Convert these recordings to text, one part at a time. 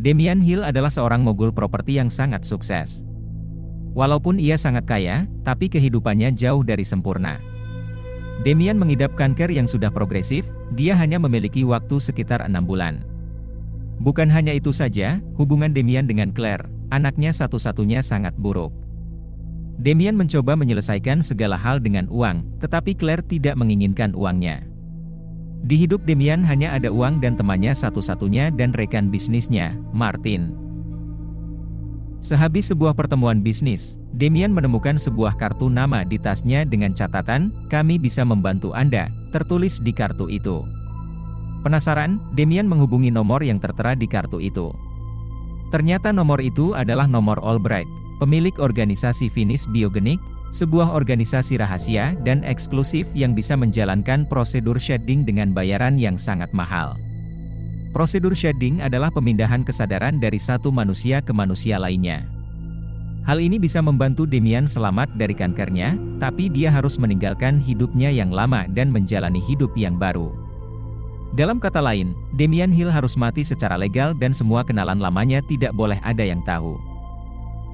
Damian Hill adalah seorang mogul properti yang sangat sukses. Walaupun ia sangat kaya, tapi kehidupannya jauh dari sempurna. Damian mengidap kanker yang sudah progresif, dia hanya memiliki waktu sekitar 6 bulan. Bukan hanya itu saja, hubungan Damian dengan Claire, anaknya satu-satunya sangat buruk. Damian mencoba menyelesaikan segala hal dengan uang, tetapi Claire tidak menginginkan uangnya. Di hidup Damian hanya ada uang dan temannya satu-satunya dan rekan bisnisnya, Martin. Sehabis sebuah pertemuan bisnis, Damian menemukan sebuah kartu nama di tasnya dengan catatan, "Kami bisa membantu Anda," tertulis di kartu itu. Penasaran, Damian menghubungi nomor yang tertera di kartu itu. Ternyata nomor itu adalah nomor Albright, pemilik organisasi Finnish Biogenic, sebuah organisasi rahasia dan eksklusif yang bisa menjalankan prosedur shedding dengan bayaran yang sangat mahal. Prosedur shedding adalah pemindahan kesadaran dari satu manusia ke manusia lainnya. Hal ini bisa membantu Damian selamat dari kankernya, tapi dia harus meninggalkan hidupnya yang lama dan menjalani hidup yang baru. Dalam kata lain, Damian Hill harus mati secara legal dan semua kenalan lamanya tidak boleh ada yang tahu.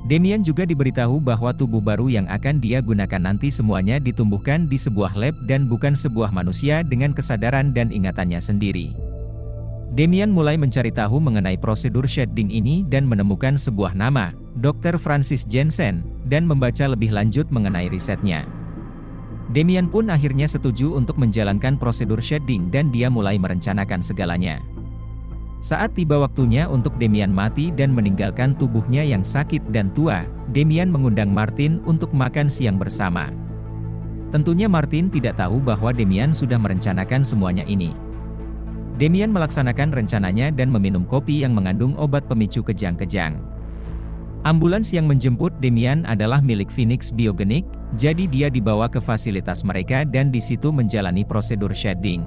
Damian juga diberitahu bahwa tubuh baru yang akan dia gunakan nanti semuanya ditumbuhkan di sebuah lab dan bukan sebuah manusia dengan kesadaran dan ingatannya sendiri. Damian mulai mencari tahu mengenai prosedur shedding ini dan menemukan sebuah nama, Dr. Francis Jensen, dan membaca lebih lanjut mengenai risetnya. Damian pun akhirnya setuju untuk menjalankan prosedur shedding dan dia mulai merencanakan segalanya. Saat tiba waktunya untuk Damian mati dan meninggalkan tubuhnya yang sakit dan tua, Damian mengundang Martin untuk makan siang bersama. Tentunya Martin tidak tahu bahwa Damian sudah merencanakan semuanya ini. Damian melaksanakan rencananya dan meminum kopi yang mengandung obat pemicu kejang-kejang. Ambulans yang menjemput Damian adalah milik Finnish Biogenic, jadi dia dibawa ke fasilitas mereka dan di situ menjalani prosedur shedding.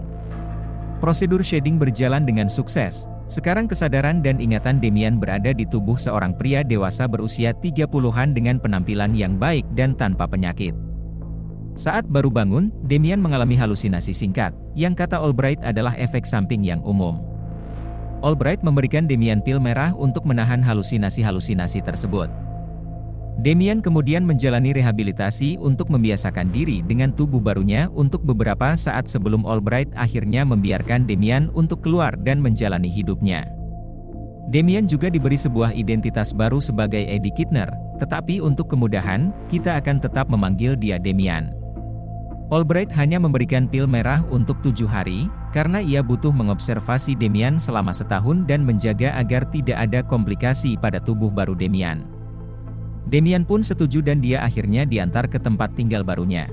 Prosedur shedding berjalan dengan sukses. Sekarang kesadaran dan ingatan Damian berada di tubuh seorang pria dewasa berusia 30-an dengan penampilan yang baik dan tanpa penyakit. Saat baru bangun, Damian mengalami halusinasi singkat, yang kata Albright adalah efek samping yang umum. Albright memberikan Damian pil merah untuk menahan halusinasi-halusinasi tersebut. Damian kemudian menjalani rehabilitasi untuk membiasakan diri dengan tubuh barunya untuk beberapa saat sebelum Albright akhirnya membiarkan Damian untuk keluar dan menjalani hidupnya. Damian juga diberi sebuah identitas baru sebagai Eddie Kidner, tetapi untuk kemudahan, kita akan tetap memanggil dia Damian. Albright hanya memberikan pil merah untuk 7 hari, karena ia butuh mengobservasi Damian selama setahun dan menjaga agar tidak ada komplikasi pada tubuh baru Damian. Damian pun setuju dan dia akhirnya diantar ke tempat tinggal barunya.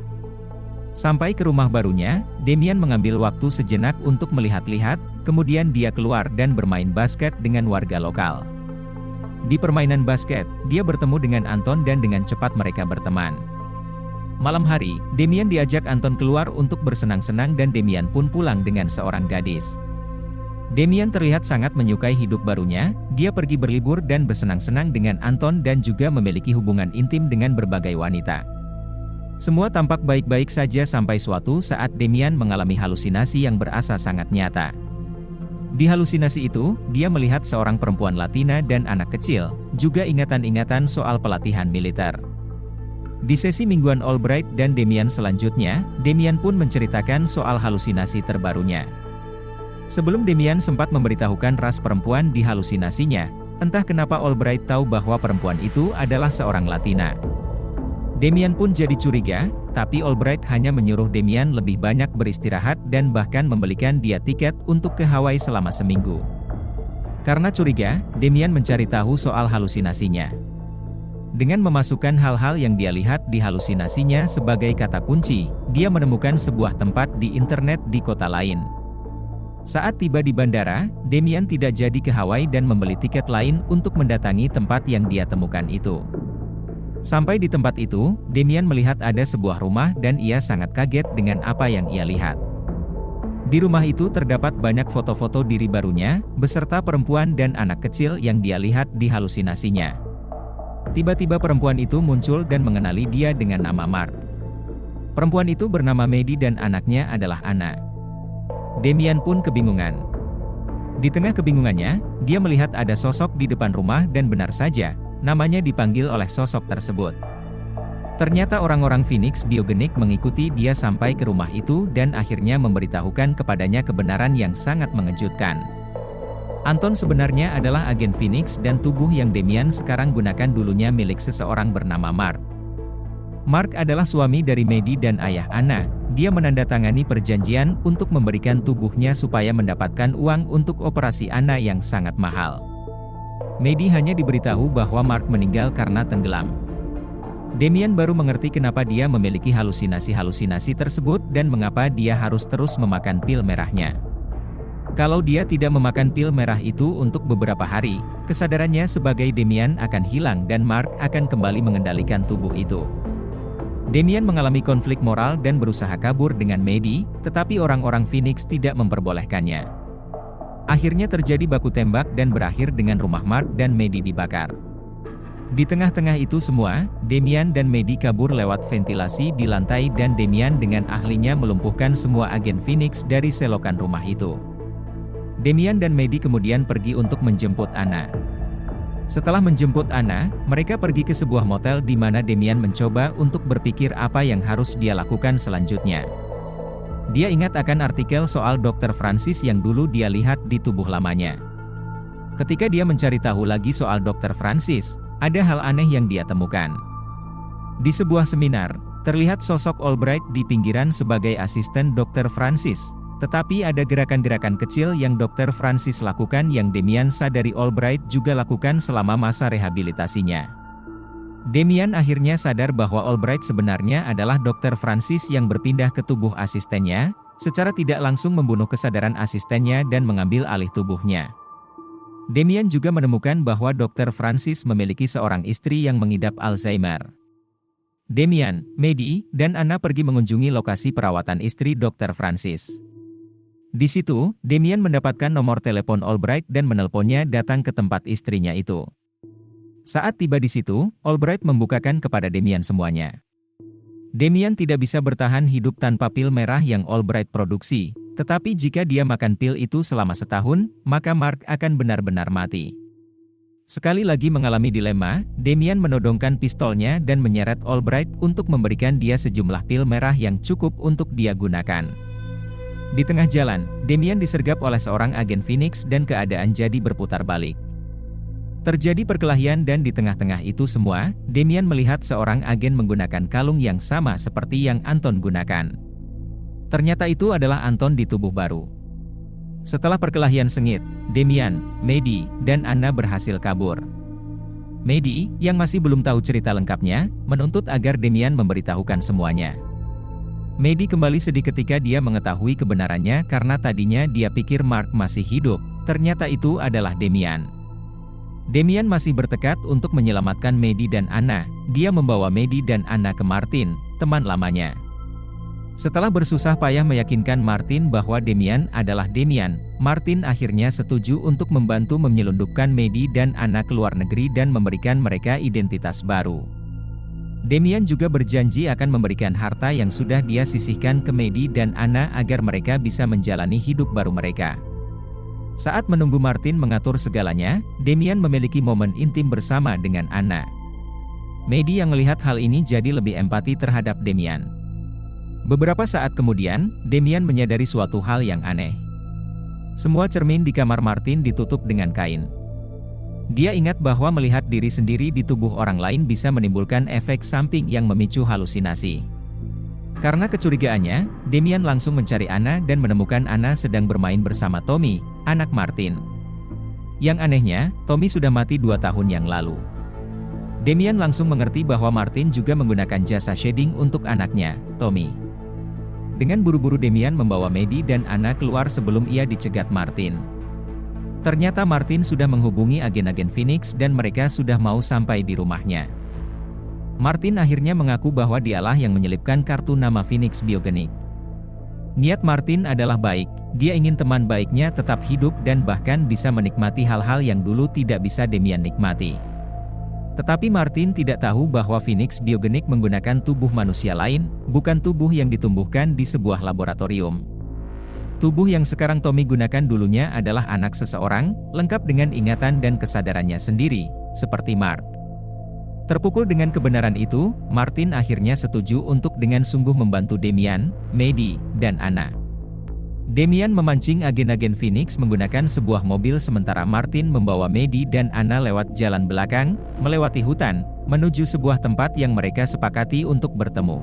Sampai ke rumah barunya, Damian mengambil waktu sejenak untuk melihat-lihat, kemudian dia keluar dan bermain basket dengan warga lokal. Di permainan basket, dia bertemu dengan Anton dan dengan cepat mereka berteman. Malam hari, Damian diajak Anton keluar untuk bersenang-senang dan Damian pun pulang dengan seorang gadis. Damian terlihat sangat menyukai hidup barunya, dia pergi berlibur dan bersenang-senang dengan Anton dan juga memiliki hubungan intim dengan berbagai wanita. Semua tampak baik-baik saja sampai suatu saat Damian mengalami halusinasi yang berasa sangat nyata. Di halusinasi itu, dia melihat seorang perempuan Latina dan anak kecil, juga ingatan-ingatan soal pelatihan militer. Di sesi mingguan Albright dan Damian selanjutnya, Damian pun menceritakan soal halusinasi terbarunya. Sebelum Damian sempat memberitahukan ras perempuan di halusinasinya, entah kenapa Albright tahu bahwa perempuan itu adalah seorang Latina. Damian pun jadi curiga, tapi Albright hanya menyuruh Damian lebih banyak beristirahat dan bahkan membelikan dia tiket untuk ke Hawaii selama seminggu. Karena curiga, Damian mencari tahu soal halusinasinya. Dengan memasukkan hal-hal yang dia lihat di halusinasinya sebagai kata kunci, dia menemukan sebuah tempat di internet di kota lain. Saat tiba di bandara, Damian tidak jadi ke Hawaii dan membeli tiket lain untuk mendatangi tempat yang dia temukan itu. Sampai di tempat itu, Damian melihat ada sebuah rumah dan ia sangat kaget dengan apa yang ia lihat. Di rumah itu terdapat banyak foto-foto diri barunya, beserta perempuan dan anak kecil yang dia lihat di halusinasinya. Tiba-tiba perempuan itu muncul dan mengenali dia dengan nama Mark. Perempuan itu bernama Maddie dan anaknya adalah Anna. Damian pun kebingungan. Di tengah kebingungannya, dia melihat ada sosok di depan rumah dan benar saja, namanya dipanggil oleh sosok tersebut. Ternyata orang-orang Phoenix Biogenik mengikuti dia sampai ke rumah itu dan akhirnya memberitahukan kepadanya kebenaran yang sangat mengejutkan. Anton sebenarnya adalah agen Phoenix dan tubuh yang Damian sekarang gunakan dulunya milik seseorang bernama Mark. Mark adalah suami dari Maddie dan ayah Anna. Dia menandatangani perjanjian untuk memberikan tubuhnya supaya mendapatkan uang untuk operasi Anna yang sangat mahal. Maddie hanya diberitahu bahwa Mark meninggal karena tenggelam. Damian baru mengerti kenapa dia memiliki halusinasi-halusinasi tersebut dan mengapa dia harus terus memakan pil merahnya. Kalau dia tidak memakan pil merah itu untuk beberapa hari, kesadarannya sebagai Damian akan hilang dan Mark akan kembali mengendalikan tubuh itu. Damian mengalami konflik moral dan berusaha kabur dengan Maddie, tetapi orang-orang Phoenix tidak memperbolehkannya. Akhirnya terjadi baku tembak dan berakhir dengan rumah Mark dan Maddie dibakar. Di tengah-tengah itu semua, Damian dan Maddie kabur lewat ventilasi di lantai dan Damian dengan ahlinya melumpuhkan semua agen Phoenix dari selokan rumah itu. Damian dan Maddie kemudian pergi untuk menjemput Anna. Setelah menjemput Anna, mereka pergi ke sebuah motel di mana Damian mencoba untuk berpikir apa yang harus dia lakukan selanjutnya. Dia ingat akan artikel soal Dr. Francis yang dulu dia lihat di tubuh lamanya. Ketika dia mencari tahu lagi soal Dr. Francis, ada hal aneh yang dia temukan. Di sebuah seminar, terlihat sosok Albright di pinggiran sebagai asisten Dr. Francis, tetapi ada gerakan-gerakan kecil yang Dr. Francis lakukan yang Damian sadari Albright juga lakukan selama masa rehabilitasinya. Damian akhirnya sadar bahwa Albright sebenarnya adalah Dr. Francis yang berpindah ke tubuh asistennya, secara tidak langsung membunuh kesadaran asistennya dan mengambil alih tubuhnya. Damian juga menemukan bahwa Dr. Francis memiliki seorang istri yang mengidap Alzheimer. Damian, Maddie, dan Anna pergi mengunjungi lokasi perawatan istri Dr. Francis. Di situ, Damian mendapatkan nomor telepon Albright dan menelponnya datang ke tempat istrinya itu. Saat tiba di situ, Albright membukakan kepada Damian semuanya. Damian tidak bisa bertahan hidup tanpa pil merah yang Albright produksi, tetapi jika dia makan pil itu selama setahun, maka Mark akan benar-benar mati. Sekali lagi mengalami dilema, Damian menodongkan pistolnya dan menyeret Albright untuk memberikan dia sejumlah pil merah yang cukup untuk dia gunakan. Di tengah jalan, Damian disergap oleh seorang agen Phoenix dan keadaan jadi berputar balik. Terjadi perkelahian dan di tengah-tengah itu semua, Damian melihat seorang agen menggunakan kalung yang sama seperti yang Anton gunakan. Ternyata itu adalah Anton di tubuh baru. Setelah perkelahian sengit, Damian, Maddie, dan Anna berhasil kabur. Maddie, yang masih belum tahu cerita lengkapnya, menuntut agar Damian memberitahukan semuanya. Maddie kembali sedih ketika dia mengetahui kebenarannya karena tadinya dia pikir Mark masih hidup, ternyata itu adalah Damian. Damian masih bertekad untuk menyelamatkan Maddie dan Anna. Dia membawa Maddie dan Anna ke Martin, teman lamanya. Setelah bersusah payah meyakinkan Martin bahwa Damian adalah Damian, Martin akhirnya setuju untuk membantu menyelundupkan Maddie dan Anna ke luar negeri dan memberikan mereka identitas baru. Damian juga berjanji akan memberikan harta yang sudah dia sisihkan ke Maddie dan Anna agar mereka bisa menjalani hidup baru mereka. Saat menunggu Martin mengatur segalanya, Damian memiliki momen intim bersama dengan Anna. Maddie yang melihat hal ini jadi lebih empati terhadap Damian. Beberapa saat kemudian, Damian menyadari suatu hal yang aneh. Semua cermin di kamar Martin ditutup dengan kain. Dia ingat bahwa melihat diri sendiri di tubuh orang lain bisa menimbulkan efek samping yang memicu halusinasi. Karena kecurigaannya, Damian langsung mencari Anna dan menemukan Anna sedang bermain bersama Tommy, anak Martin. Yang anehnya, Tommy sudah mati 2 tahun yang lalu. Damian langsung mengerti bahwa Martin juga menggunakan jasa shading untuk anaknya, Tommy. Dengan buru-buru Damian membawa Maddie dan Anna keluar sebelum ia dicegat Martin. Ternyata Martin sudah menghubungi agen-agen Phoenix dan mereka sudah mau sampai di rumahnya. Martin akhirnya mengaku bahwa dialah yang menyelipkan kartu nama Phoenix Biogenik. Niat Martin adalah baik, dia ingin teman baiknya tetap hidup dan bahkan bisa menikmati hal-hal yang dulu tidak bisa Damian nikmati. Tetapi Martin tidak tahu bahwa Phoenix Biogenik menggunakan tubuh manusia lain, bukan tubuh yang ditumbuhkan di sebuah laboratorium. Tubuh yang sekarang Tommy gunakan dulunya adalah anak seseorang, lengkap dengan ingatan dan kesadarannya sendiri, seperti Mark. Terpukul dengan kebenaran itu, Martin akhirnya setuju untuk dengan sungguh membantu Damian, Maddie, dan Anna. Damian memancing agen-agen Phoenix menggunakan sebuah mobil sementara Martin membawa Maddie dan Anna lewat jalan belakang, melewati hutan, menuju sebuah tempat yang mereka sepakati untuk bertemu.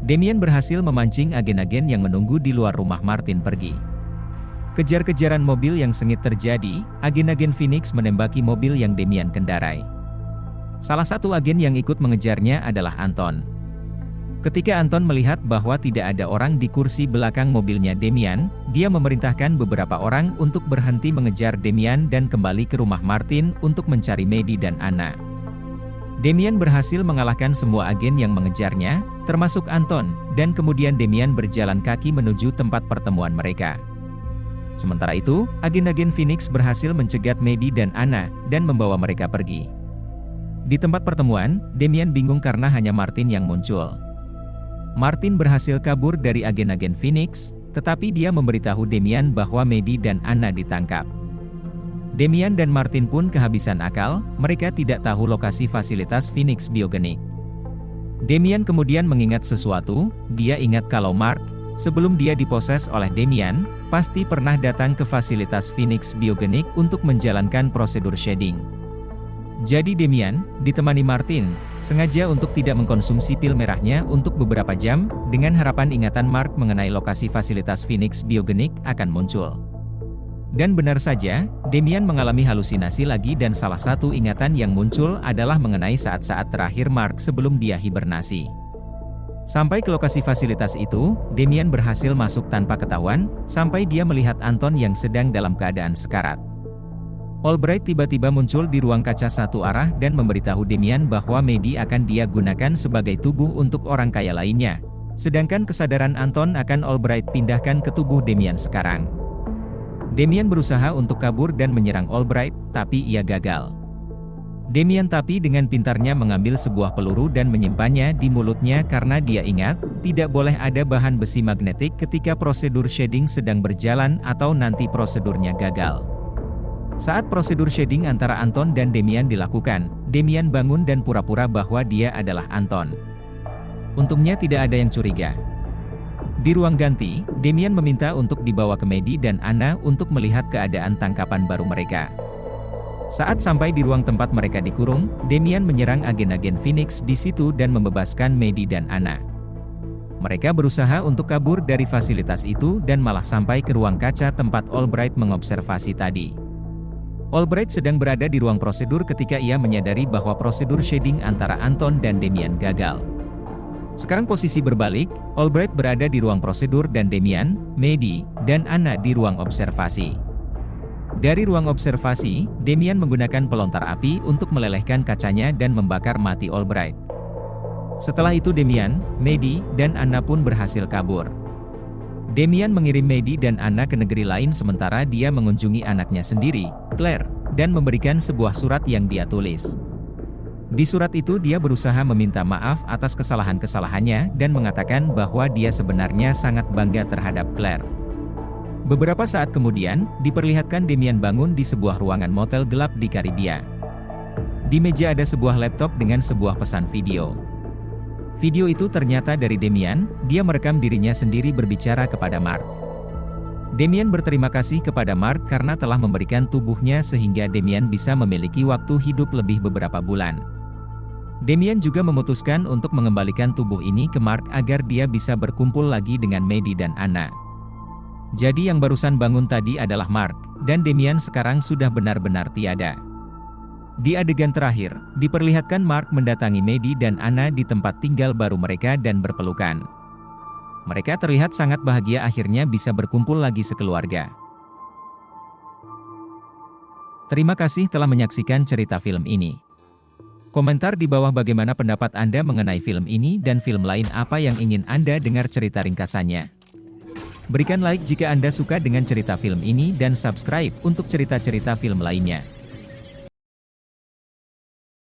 Damian berhasil memancing agen-agen yang menunggu di luar rumah Martin pergi. Kejar-kejaran mobil yang sengit terjadi, agen-agen Phoenix menembaki mobil yang Damian kendarai. Salah satu agen yang ikut mengejarnya adalah Anton. Ketika Anton melihat bahwa tidak ada orang di kursi belakang mobilnya Damian, dia memerintahkan beberapa orang untuk berhenti mengejar Damian dan kembali ke rumah Martin untuk mencari Maddie dan Anna. Damian berhasil mengalahkan semua agen yang mengejarnya, termasuk Anton, dan kemudian Damian berjalan kaki menuju tempat pertemuan mereka. Sementara itu, agen-agen Phoenix berhasil mencegat Maddie dan Anna, dan membawa mereka pergi. Di tempat pertemuan, Damian bingung karena hanya Martin yang muncul. Martin berhasil kabur dari agen-agen Phoenix, tetapi dia memberitahu Damian bahwa Maddie dan Anna ditangkap. Damian dan Martin pun kehabisan akal, mereka tidak tahu lokasi fasilitas Phoenix Biogenik. Damian kemudian mengingat sesuatu, dia ingat kalau Mark, sebelum dia diposes oleh Damian, pasti pernah datang ke fasilitas Phoenix Biogenik untuk menjalankan prosedur shading. Jadi Damian, ditemani Martin, sengaja untuk tidak mengkonsumsi pil merahnya untuk beberapa jam, dengan harapan ingatan Mark mengenai lokasi fasilitas Phoenix Biogenik akan muncul. Dan benar saja, Damian mengalami halusinasi lagi dan salah satu ingatan yang muncul adalah mengenai saat-saat terakhir Mark sebelum dia hibernasi. Sampai ke lokasi fasilitas itu, Damian berhasil masuk tanpa ketahuan, sampai dia melihat Anton yang sedang dalam keadaan sekarat. Albright tiba-tiba muncul di ruang kaca satu arah dan memberitahu Damian bahwa Maddie akan dia gunakan sebagai tubuh untuk orang kaya lainnya. Sedangkan kesadaran Anton akan Albright pindahkan ke tubuh Damian sekarang. Damian berusaha untuk kabur dan menyerang Albright, tapi ia gagal. Damian tapi dengan pintarnya mengambil sebuah peluru dan menyimpannya di mulutnya karena dia ingat, tidak boleh ada bahan besi magnetik ketika prosedur shading sedang berjalan atau nanti prosedurnya gagal. Saat prosedur shading antara Anton dan Damian dilakukan, Damian bangun dan pura-pura bahwa dia adalah Anton. Untungnya tidak ada yang curiga. Di ruang ganti, Damian meminta untuk dibawa ke Maddie dan Anna untuk melihat keadaan tangkapan baru mereka. Saat sampai di ruang tempat mereka dikurung, Damian menyerang agen-agen Phoenix di situ dan membebaskan Maddie dan Anna. Mereka berusaha untuk kabur dari fasilitas itu dan malah sampai ke ruang kaca tempat Albright mengobservasi tadi. Albright sedang berada di ruang prosedur ketika ia menyadari bahwa prosedur shading antara Anton dan Damian gagal. Sekarang posisi berbalik, Albright berada di ruang prosedur dan Damian, Maddie, dan Anna di ruang observasi. Dari ruang observasi, Damian menggunakan pelontar api untuk melelehkan kacanya dan membakar mati Albright. Setelah itu Damian, Maddie, dan Anna pun berhasil kabur. Damian mengirim Maddie dan Anna ke negeri lain sementara dia mengunjungi anaknya sendiri, Claire, dan memberikan sebuah surat yang dia tulis. Di surat itu dia berusaha meminta maaf atas kesalahan-kesalahannya dan mengatakan bahwa dia sebenarnya sangat bangga terhadap Claire. Beberapa saat kemudian, diperlihatkan Damian bangun di sebuah ruangan motel gelap di Karibia. Di meja ada sebuah laptop dengan sebuah pesan video. Video itu ternyata dari Damian, dia merekam dirinya sendiri berbicara kepada Mark. Damian berterima kasih kepada Mark karena telah memberikan tubuhnya sehingga Damian bisa memiliki waktu hidup lebih beberapa bulan. Damian juga memutuskan untuk mengembalikan tubuh ini ke Mark agar dia bisa berkumpul lagi dengan Maddie dan Anna. Jadi yang barusan bangun tadi adalah Mark, dan Damian sekarang sudah benar-benar tiada. Di adegan terakhir, diperlihatkan Mark mendatangi Maddie dan Anna di tempat tinggal baru mereka dan berpelukan. Mereka terlihat sangat bahagia akhirnya bisa berkumpul lagi sekeluarga. Terima kasih telah menyaksikan cerita film ini. Komentar di bawah bagaimana pendapat Anda mengenai film ini dan film lain apa yang ingin Anda dengar cerita ringkasannya. Berikan like jika Anda suka dengan cerita film ini dan subscribe untuk cerita-cerita film lainnya.